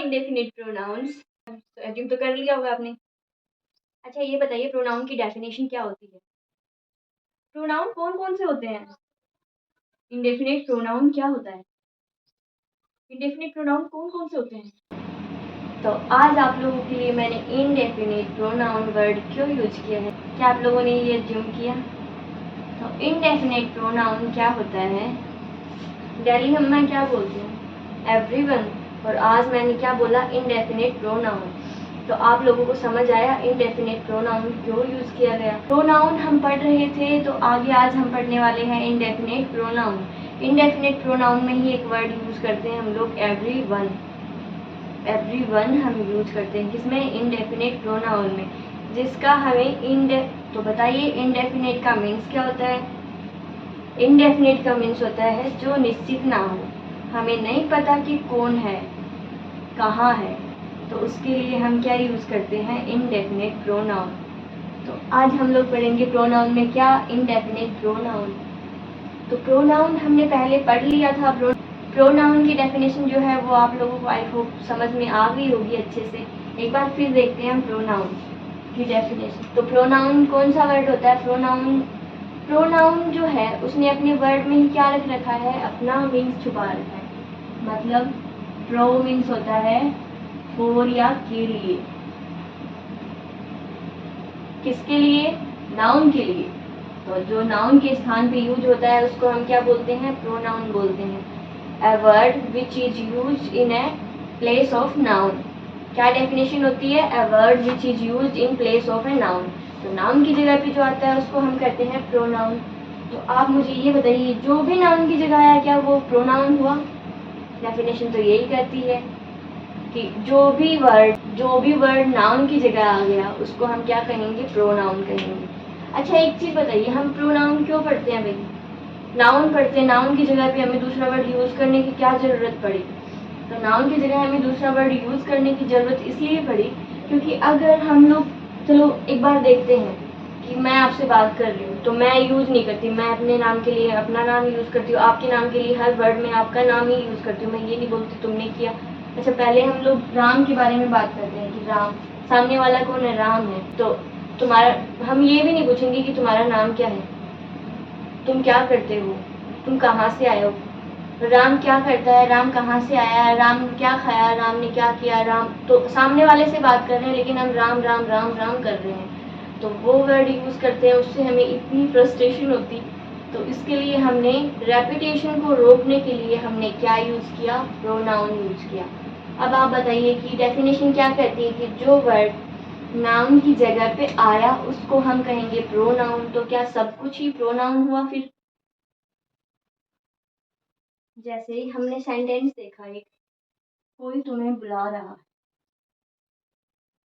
Indefinite pronounce. तो assume तो कर लिया होगा आपने। अच्छा ये बताइए प्रोनाउन की डेफिनेशन क्या होती है? प्रोनाउन कौन-कौन से होते हैं? इंडेफिनिट प्रोनाउन क्या होता है? इंडेफिनिट प्रोनाउन कौन-कौन से होते हैं? तो आज आप लोगों के लिए मैंने इंडेफिनिट प्रोनाउन वर्ड क्यों यूज किया है? क्या आप लोगों ने ये अज्यूम किया? तो इंडेफिनिट प्रोनाउन क्या होता है? दिल्ली में मैं क्या बोलती हूँ? एवरीवन। और आज मैंने क्या बोला? Indefinite pronoun. तो आप लोगों को समझ आया इंडेफिनिट प्रोनाउन क्यों यूज किया गया? प्रोनाउन हम पढ़ रहे थे तो आगे आज हम पढ़ने वाले हैं इंडेफिनिट प्रोनाउन। इंडेफिनिट प्रोनाउन में ही एक वर्ड यूज करते हैं हम लोग, एवरीवन। एवरीवन हम यूज करते हैं किसमें? इंडेफिनिट प्रोनाउन में, जिसका हमें तो बताइए इंडेफिनिट का मीन्स क्या होता है? इंडेफिनिट का मीन्स होता है जो निश्चित ना हो, हमें नहीं पता कि कौन है, कहाँ है, तो उसके लिए हम क्या यूज करते हैं? Indefinite pronoun. तो आज हम लोग पढ़ेंगे प्रोनाउन में क्या? Indefinite pronoun. तो प्रोनाउन हमने पहले पढ़ लिया था। प्रोनाउन की डेफिनेशन जो है वो आप लोगों को आई होप समझ में आ गई होगी अच्छे से। एक बार फिर देखते हैं हम प्रोनाउन की डेफिनेशन। तो प्रोनाउन कौन सा वर्ड होता है? प्रोनाउन जो है उसने अपने वर्ड में ही क्या रख रखा है? अपना मीन्स छुपा रखा है। मतलब प्रो मीन्स होता है फॉर या के लिए। किसके लिए? नाउन के लिए। तो जो नाउन के स्थान पे यूज होता है उसको हम क्या बोलते हैं? प्रोनाउन बोलते हैं। A word which is used in a place of noun। क्या डेफिनेशन होती है? A word which is used in place of a noun। तो नाउन की जगह पे जो आता है उसको हम कहते हैं प्रोनाउन। तो आप मुझे ये बताइए जो भी नाउन की जगह आया क्या वो प्रोनाउन हुआ? डेफिनेशन तो यही कहती है कि जो भी वर्ड नाउन की जगह आ गया उसको हम क्या कहेंगे? प्रोनाउन कहेंगे। अच्छा एक चीज बताइए, हम प्रोनाउन क्यों पढ़ते हैं भाई? नाउन पढ़ते हैं, नाउन की जगह पे हमें दूसरा वर्ड यूज करने की क्या जरूरत पड़ी? तो नाउन की जगह हमें दूसरा वर्ड यूज करने की जरूरत इसलिए पड़ी क्योंकि अगर हम लोग, चलो एक बार देखते हैं कि मैं आपसे बात कर रही हूँ तो मैं यूज नहीं करती, मैं अपने नाम के लिए अपना नाम यूज करती हूँ, आपके नाम के लिए हर वर्ड में आपका नाम ही यूज करती हूँ, मैं ये नहीं बोलती तुमने किया। अच्छा पहले हम लोग राम के बारे में बात करते हैं कि राम, सामने वाला कौन है? राम है। तो तुम्हारा, हम ये भी नहीं पूछेंगे कि तुम्हारा नाम क्या है, तुम क्या करते हो, तुम कहाँ से आए हो, राम क्या करता है, राम कहाँ से आया है, राम क्या खाया, राम ने क्या किया, राम। तो सामने वाले से बात कर रहे हैं लेकिन हम राम राम राम राम कर रहे हैं, तो वो वर्ड यूज करते हैं, उससे हमें इतनी फ्रस्ट्रेशन होती। तो इसके लिए हमने रेपिटेशन को रोकने के लिए हमने क्या यूज किया? प्रोनाउन यूज किया। अब आप बताइए कि डेफिनेशन क्या कहती है कि जो वर्ड नाउन की जगह पे आया उसको हम कहेंगे प्रोनाउन। तो क्या सब कुछ ही प्रोनाउन हुआ? फिर जैसे हमने सेंटेंस देखा एक, कोई तुम्हें बुला रहा है,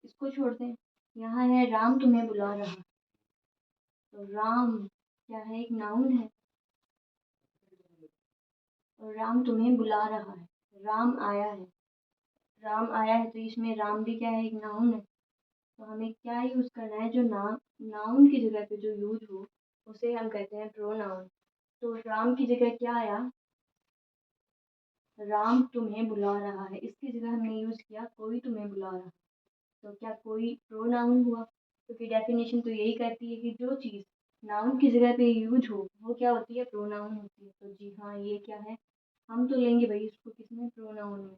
इसको छोड़ते हैं, यहाँ है राम तुम्हें बुला रहा है। तो राम क्या है? एक नाउन है। और राम तुम्हें बुला रहा है, राम आया है, राम आया है तो इसमें राम भी क्या है? एक नाउन है। तो हमें क्या यूज करना है? जो नाउन की जगह पे जो यूज हो उसे हम कहते हैं प्रोनाउन। तो राम की जगह क्या आया? राम तुम्हें बुला रहा है, इसकी जगह हमने यूज किया कोई तुम्हें बुला रहा है। तो क्या कोई प्रोनाउन हुआ? क्योंकि डेफिनेशन तो यही कहती है कि जो चीज़ नाउन की जगह पे यूज हो वो क्या होती है? प्रोनाउन होती है। तो जी हाँ, ये क्या है? हम तो लेंगे भाई इसको किसमें? प्रोनाउन में।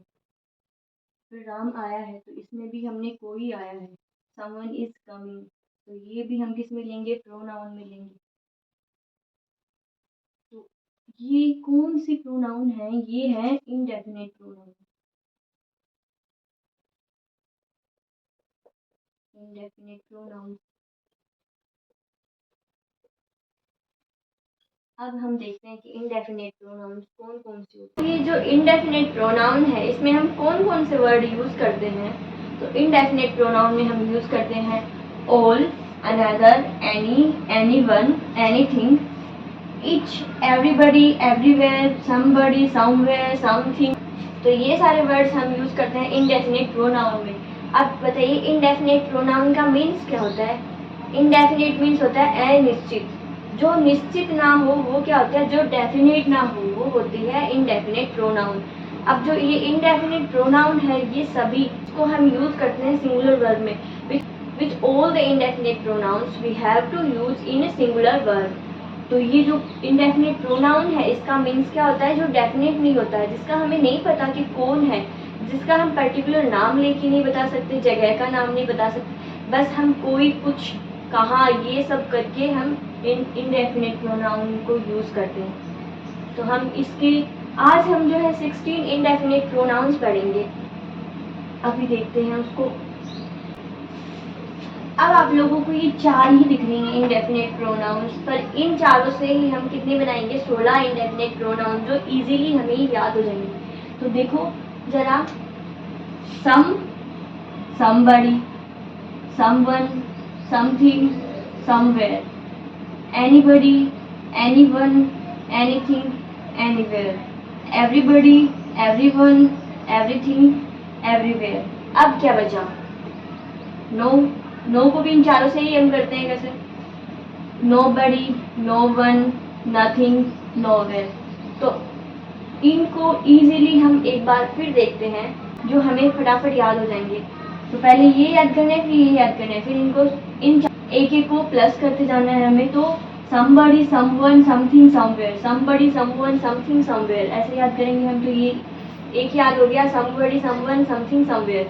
फिर राम आया है तो इसमें भी हमने कोई आया है, समवन इज कमिंग, तो ये भी हम किस में लेंगे? प्रोनाउन में लेंगे। तो ये कौन सी प्रोनाउन है? ये है इनडेफिनेट प्रोनाउन। Indefinite pronoun. अब हम देखते हैं कि इनडेफिनेट प्रोनाउन कौन कौन से होते हैं। ये जो इनडेफिनेट प्रोनाउन है इसमें हम कौन कौन से वर्ड यूज करते हैं? तो इनडेफिनेट प्रोनाउन में हम यूज करते हैं all, another, any, anyone, anything, each, everybody, everywhere, somebody, somewhere, something. तो ये सारे वर्ड्स हम यूज करते हैं इनडेफिनेट प्रोनाउन में। अब बताइए इनडेफिनेट प्रोनाउन का मीन्स क्या होता है? इनडेफिनेट मीन्स होता है अनिश्चित। जो निश्चित ना हो वो क्या होता है? जो डेफिनेट ना हो वो होती है इनडेफिनेट प्रोनाउन। अब जो ये इंडेफिनिट प्रोनाउन है ये सभी को हम यूज करते हैं सिंगुलर वर्ब में, which all the indefinite pronouns we have to use in a singular verb. तो ये जो इंडेफिनिट प्रोनाउन है इसका मीन्स क्या होता है, जो डेफिनेट नहीं होता है, जिसका हमें नहीं पता कि कौन है, जिसका हम पर्टिकुलर नाम लेके नहीं बता सकते, जगह का नाम नहीं बता सकते, बस हम कोई कुछ कहाँ ये सब करके हम इंडेफिनिट प्रोनाउन को यूज करते हैं। तो हम इसके आज हम जो है 16 इंडेफिनिट प्रोनाउंस पढ़ेंगे। अभी देखते हैं उसको। अब आप लोगों को ये 4 ही दिख रही हैं इंडेफिनिट प्रोनाउंस, पर इन चारों से ही हम कितने बनाएंगे, 16 इंडेफिनिट प्रोनाउन जो इजीली हमें याद हो जाएंगे। तो देखो जरा, some, somebody, someone, something, somewhere, anybody, anyone, anything, anywhere, everybody, everyone, everything, everywhere. अब क्या बचा, नो, नो को भी इन चारों से ही हम करते हैं कैसे, nobody, no one, nothing, nowhere. तो इनको इजीली हम एक बार फिर देखते हैं जो हमें फटाफट याद हो जाएंगे। तो पहले ये याद करना है, फिर ये याद करना है, फिर इनको इन एक एक को प्लस करते जाना है हमें। तो somebody, someone, something, somewhere, somebody, someone, something, somewhere, ऐसे याद करेंगे हम। तो ये एक याद हो गया, somebody, someone, something, somewhere।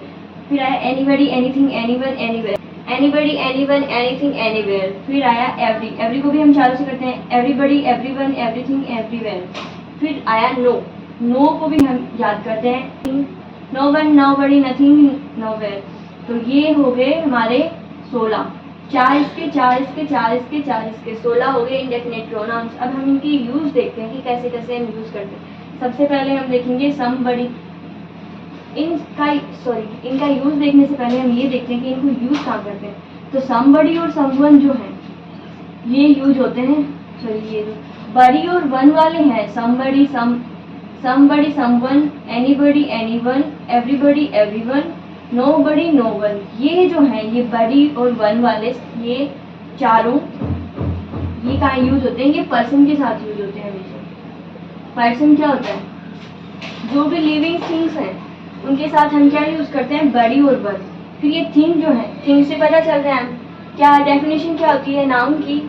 फिर आया anybody, anything, anyone, anywhere, anybody, anyone, anything, anywhere। फिर आया every, every को भी हम चारों से करते हैं, everybody, everyone, everything, everywhere। फिर आया no, no को भी हम याद करते हैं, no one, nobody, nothing, nowhere। तो ये हो गए हमारे 16, 4 इसके 4 इसके 4 इसके 4 इसके 16 हो गए इंडेफिनिट प्रोनाउंस। अब हम इनकी यूज देखते हैं कि कैसे कैसे हम यूज करते हैं। सबसे पहले हम देखेंगे समबडी। इनका यूज देखने से पहले हम ये देखते हैं कि इनको यूज कहाँ करते हैं। तो समबडी और समवन जो है ये यूज होते हैं, ये बड़ी और वन वाले हैं, somebody, somebody, someone, anybody, anyone, everybody, everyone, nobody, no one. ये जो है ये बड़ी और वन वाले ये चारों ये कहाँ यूज होते हैं, ये पर्सन के साथ यूज होते हैं हमेशा। पर्सन क्या होता है, जो भी लिविंग थिंग्स हैं उनके साथ हम क्या यूज करते हैं, बड़ी और वन। फिर ये थिंग जो है, थिंग से पता चल रहा है क्या डेफिनेशन क्या होती है नाउन की,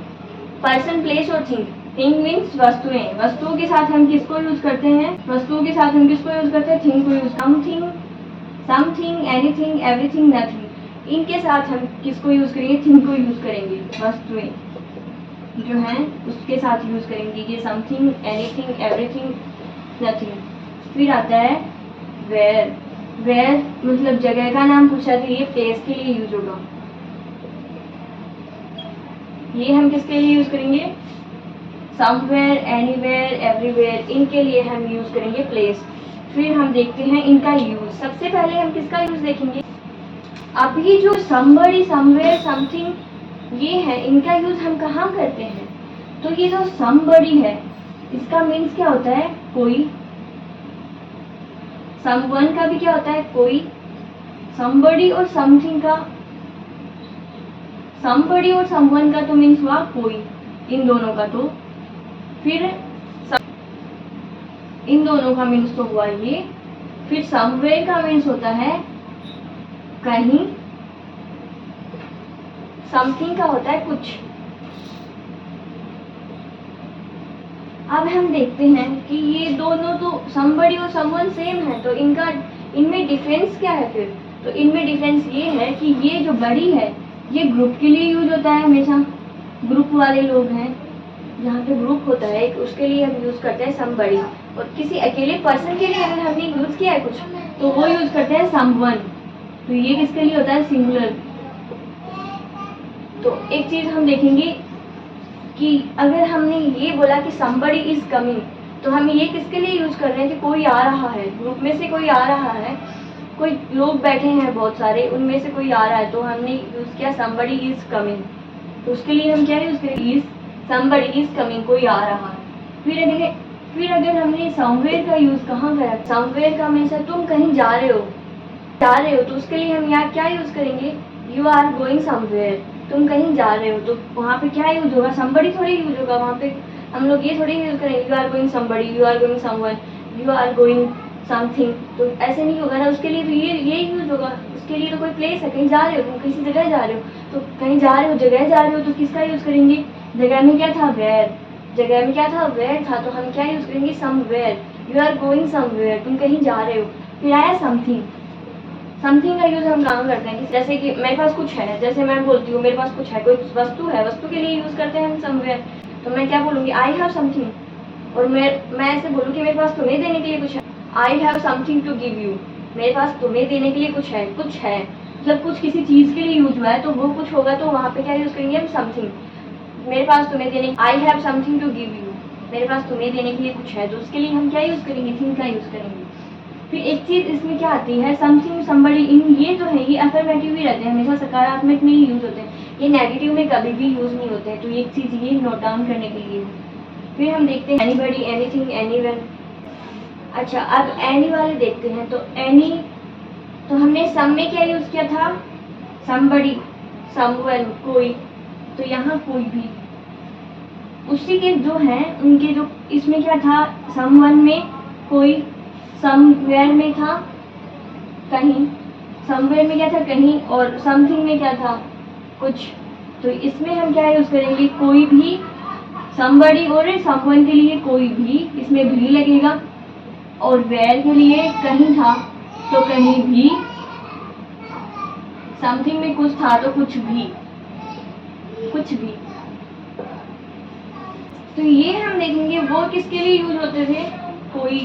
पर्सन, प्लेस और थिंग। थिंग मीन्स वस्तुएं, वस्तुओं के साथ हम किसको यूज करते हैं, वस्तुओं के साथ हम किसको यूज करते हैं, थिंग को use. Something, anything, everything, nothing, इनके साथ हम किसको यूज करेंगे, थिंग को यूज करेंगे। वस्तुएं जो हैं उसके साथ यूज करेंगे ये समथिंग, एनीथिंग, एवरीथिंग, नथिंग। फिर आता है वेयर। वेयर मतलब जगह का नाम पूछा तो ये प्लेस के लिए यूज होगा। ये हम किसके लिए यूज करेंगे, समवेयर, एनीवेयर, एवरीवेयर, इनके लिए हम यूज करेंगे प्लेस। फिर हम देखते हैं इनका यूज। सबसे पहले हम किसका यूज देखेंगे, अभी जो somebody, somewhere, something ये है इनका यूज हम कहाँ करते हैं। तो ये जो somebody है इसका मीन्स क्या होता है, कोई। someone का भी क्या होता है, कोई। somebody और something का, somebody और someone का तो मीन्स हुआ कोई, इन दोनों का। तो फिर इन दोनों का मीन्स तो हुआ ये। फिर समवेयर का मीन्स होता है कहीं, समथिंग का होता है कुछ। अब हम देखते हैं कि ये दोनों तो समबडी और समवन सेम है, तो इनमें डिफरेंस क्या है। फिर तो इनमें डिफरेंस ये है कि ये जो बड़ी है ये ग्रुप के लिए यूज होता है हमेशा, ग्रुप वाले लोग हैं जहाँ पे ग्रुप होता है उसके लिए हम यूज करते हैं समबडी। और किसी अकेले पर्सन के लिए अगर हमने यूज किया है कुछ तो वो यूज करते हैं समवन। तो ये किसके लिए होता है, सिंगुलर। तो एक चीज हम देखेंगे कि अगर हमने ये बोला कि somebody इज कमिंग, तो हम ये किसके लिए यूज कर रहे हैं कि कोई आ रहा है, ग्रुप में से कोई आ रहा है, कोई लोग बैठे हैं बहुत सारे, उनमें से कोई आ रहा है, तो हमने यूज किया somebody इज कमिंग। तो उसके लिए हम क्या यूज करेंगे, इज, somebody इज कमिंग, कोई आ रहा है। फिर अगर हमने somewhere का यूज कहाँ करा, somewhere का हमेशा तुम कहीं जा रहे हो, तो उसके लिए हम यहाँ क्या यूज करेंगे, यू आर गोइंग समवेयर, तुम कहीं जा रहे हो। तो वहाँ पे क्या यूज होगा, somebody थोड़ी यूज होगा, वहाँ पे हम लोग ये थोड़ी यूज करेंगे you are going somebody, you are going someone, you are going something, तो ऐसे नहीं होगा ना, उसके लिए तो ये यूज होगा। उसके लिए तो कोई प्लेस है, कहीं जा रहे हो तुम, किसी जगह जा रहे हो, तो कहीं जा रहे हो, जगह जा रहे हो, तो किसका यूज करेंगे? जगह में क्या था? वेयर। जगह में क्या था? वेयर था, तो हम क्या यूज करेंगे? Somewhere. You are going somewhere, तुम कहीं जा रहे हो। फिर आया समथिंग। समथिंग का यूज हम कहाँ करते हैं? जैसे कि मेरे पास कुछ है, जैसे मैं बोलती हूँ मेरे पास कुछ है, कोई वस्तु है, वस्तु के लिए यूज करते हैं हम समवेयर। तो मैं क्या बोलूँगी? आई हैव समथिंग। और मैं ऐसे बोलूँ कि मेरे पास तुम्हें देने के लिए कुछ है, I have something to give you. मेरे पास तुम्हें देने के लिए कुछ है, मतलब कुछ किसी चीज़ के लिए यूज हुआ है, तो वो कुछ होगा, तो वहाँ पे क्या यूज करेंगे हम? समथिंग। मेरे पास तुम्हें देने, I have something to give you, मेरे पास तुम्हें देने के लिए कुछ है, तो उसके लिए हम क्या यूज करेंगे? थिंग का यूज करेंगे। फिर एक चीज इसमें क्या आती है? समथिंग, समबडी, इन ये जो है ये अफर्मेटिव ही रहते हैं, हमेशा सकारात्मक में ही यूज होते हैं, ये नेगेटिव में कभी भी यूज नहीं होते हैं। तो एक चीज ये नोट डाउन करने के लिए। फिर हम देखते हैं एनीबडी, एनीथिंग, एनीवन। अच्छा, अब एनी वाले देखते हैं। तो एनी, तो हमने सम में क्या यूज किया था? समबडी, समवन, कोई। तो यहाँ कोई भी, उसी के जो हैं उनके जो, इसमें क्या था? समवन में कोई, समवेयर में था कहीं, समवेयर में क्या था? कहीं, और समथिंग में क्या था? कुछ। तो इसमें हम क्या यूज करेंगे? कोई भी, समबडी और समवन के लिए कोई भी, इसमें भी लगेगा, और वेयर के लिए कहीं था तो कहीं भी, समथिंग में कुछ था तो कुछ भी, कुछ भी। तो ये हम देखेंगे वो किसके लिए यूज होते थे? कोई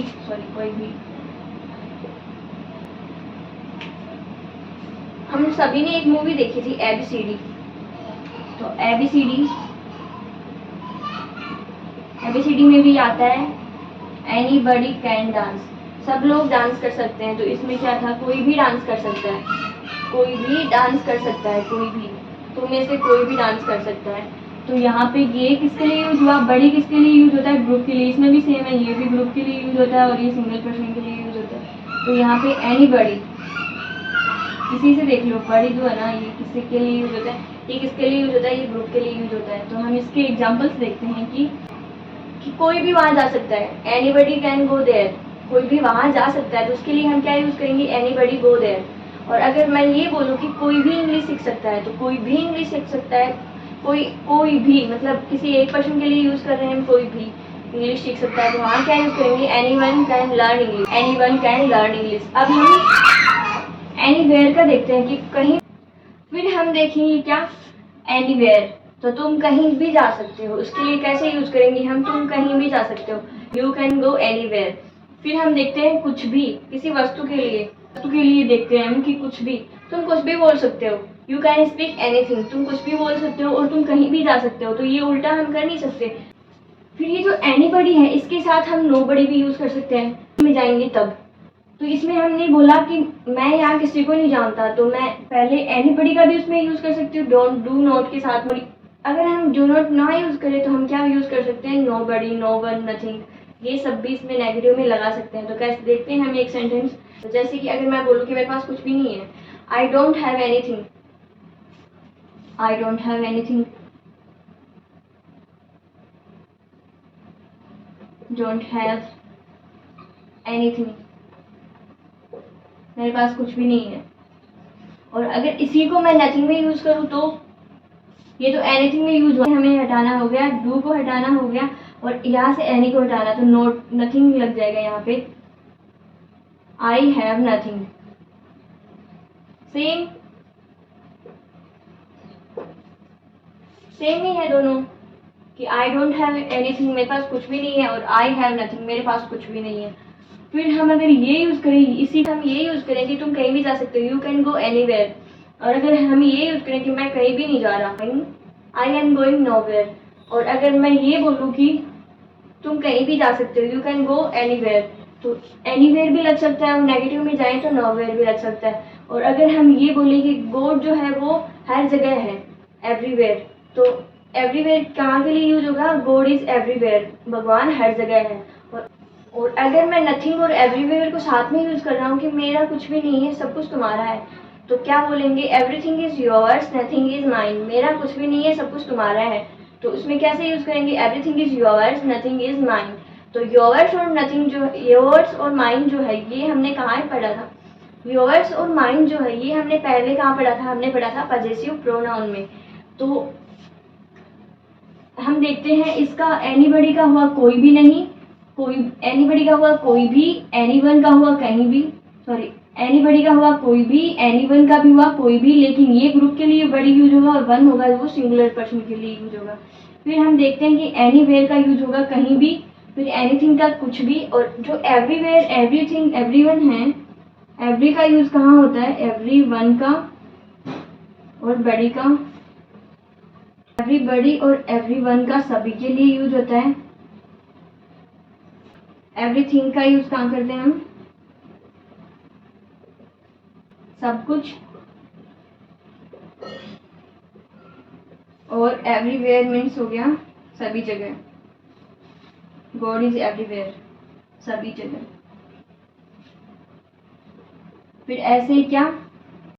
भी। हम सभी ने एक मूवी देखी थी एबीसीडी। तो एबीसीडी में भी आता है एनीबडी कैन डांस, सब लोग डांस कर सकते हैं। तो इसमें क्या था? कोई भी डांस कर सकता है, कोई भी डांस कर सकता है, कोई भी, तो में से कोई भी डांस कर सकता है। तो यहाँ पे ये किसके लिए यूज हुआ? बड़ी किसके लिए यूज होता है? ग्रुप के लिए। इसमें भी सेम है, ये भी ग्रुप के लिए यूज होता है और ये सिंगल पर्सन के लिए यूज होता है। तो यहाँ पे एनीबडी, इसी से देख लो, बड़ी जो है ना, ये किसी के लिए यूज होता है, ये किसके लिए यूज होता है? ये ग्रुप के लिए यूज होता है। तो हम इसके एग्जाम्पल्स देखते हैं कि कोई भी वहाँ जा सकता है, एनीबडी कैन गो देयर, कोई भी वहाँ जा सकता है, तो उसके लिए हम क्या यूज करेंगे? Anybody go there. और अगर मैं ये बोलूँ कि कोई भी इंग्लिश सीख सकता है, तो कोई भी इंग्लिश सीख सकता है, कोई भी, मतलब किसी एक पर्सन के लिए यूज कर रहे हैं हम, कोई भी इंग्लिश सीख सकता है, तो वहाँ क्या यूज करेंगे? Anyone can learn English, anyone can learn English. अब हम एनीवेयर का देखते हैं कि कहीं। फिर हम देखेंगे क्या? एनीवेयर, तो तुम कहीं भी जा सकते हो, उसके लिए कैसे यूज करेंगे हम? तुम कहीं भी जा सकते हो, यू कैन गो एनीवेयर। फिर हम देखते हैं कुछ भी, किसी वस्तु के लिए देखते हैं हम कि कुछ भी, तुम कुछ भी बोल सकते हो, यू कैन स्पीक एनीथिंग, तुम कुछ भी बोल सकते हो और तुम कहीं भी जा सकते हो, तो ये उल्टा हम कर नहीं सकते। फिर ये जो एनीबडी है, इसके साथ हम नोबडी भी यूज कर सकते हैं, में जाएंगे तब। तो इसमें हमने बोला कि मैं यहाँ किसी को नहीं जानता, तो मैं पहले एनीबडी का भी उसमें यूज कर सकती हूँ, डोंट, डू नॉट के साथ। अगर हम डू नॉट ना यूज करें तो हम क्या यूज कर सकते हैं? नोबडी, नो वन, नथिंग, ये सब भी इसमें नेगेटिव में लगा सकते हैं। तो कैसे देखते हैं हम एक सेंटेंस। तो जैसे कि अगर मैं बोलूँ कि मेरे पास कुछ भी नहीं है, I don't have anything, I don't have anything, don't have anything, मेरे पास कुछ भी नहीं है। और अगर इसी को मैं नथिंग में यूज करूँ तो ये तो एनीथिंग में यूज हुआ, हमें हटाना हो गया, डू को हटाना हो गया और यहाँ से एनी को हटाना, तो नोट, नथिंग लग जाएगा यहाँ पे, आई हैव नथिंग। सेम ही है दोनों कि आई डोंट हैव एनीथिंग, मेरे पास कुछ भी नहीं है, और आई हैव नथिंग, मेरे पास कुछ भी नहीं है। फिर हम अगर ये यूज करें, इसी हम ये यूज करें कि तुम कहीं भी जा सकते हो, यू कैन गो एनीवेयर। और अगर हम ये यूज करें कि मैं कहीं भी नहीं जा रहा, आई एम गोइंग नोवेयर। और अगर मैं ये बोलूँ कि तुम कहीं भी जा सकते हो, यू कैन गो एनीवेयर, तो एनीवेयर भी लग सकता है, और नेगेटिव में जाएं तो नोवेयर भी लग सकता है। और अगर हम ये बोलें कि गॉड जो है वो हर जगह है, एवरीवेयर, तो एवरीवेयर कहाँ के लिए यूज होगा? गॉड इज एवरीवेयर, भगवान हर जगह है। और अगर मैं नथिंग और एवरीवेयर को साथ में यूज कर रहा हूँ कि मेरा कुछ भी नहीं है, सब कुछ तुम्हारा है, तो क्या बोलेंगे? Everything is yours, nothing is mine, मेरा कुछ भी नहीं है, सब कुछ तुम्हारा है। तो उसमें कैसे यूज करेंगे? Everything is yours, nothing is mine. तो योर्स और नथिंग जो योर्स और माइन जो है ये हमने कहाँ पढ़ा था? योर्स और माइन जो है ये हमने पहले कहाँ पढ़ा था? हमने पढ़ा था पजेसिव प्रोनाउन में। तो हम देखते हैं इसका एनीबडी का हुआ कोई भी नहीं, कोई एनीबडी का हुआ कोई भी, एनीवन का हुआ कहीं भी, सॉरी एनीबडी का हुआ कोई भी, एनीवन का भी हुआ कोई भी, लेकिन ये ग्रुप के लिए बड़ी यूज होगा और वन होगा वो सिंगुलर पर्सन के लिए यूज होगा। फिर हम देखते हैं कि एनीवेयर का यूज होगा कहीं भी, फिर एनीथिंग का कुछ भी, और जो एवरीवेयर एवरीथिंग एवरीवन है, एवरी का यूज कहाँ होता है? एवरीवन का और बड़ी का, एवरीबडी और एवरीवन का सभी के लिए यूज होता है। एवरीथिंग का यूज कहाँ करते हैं हम? सब कुछ। और एवरीवेयर मीन्स हो गया सभी जगह, गॉड इज एवरीवेयर, सभी जगह। फिर ऐसे ही क्या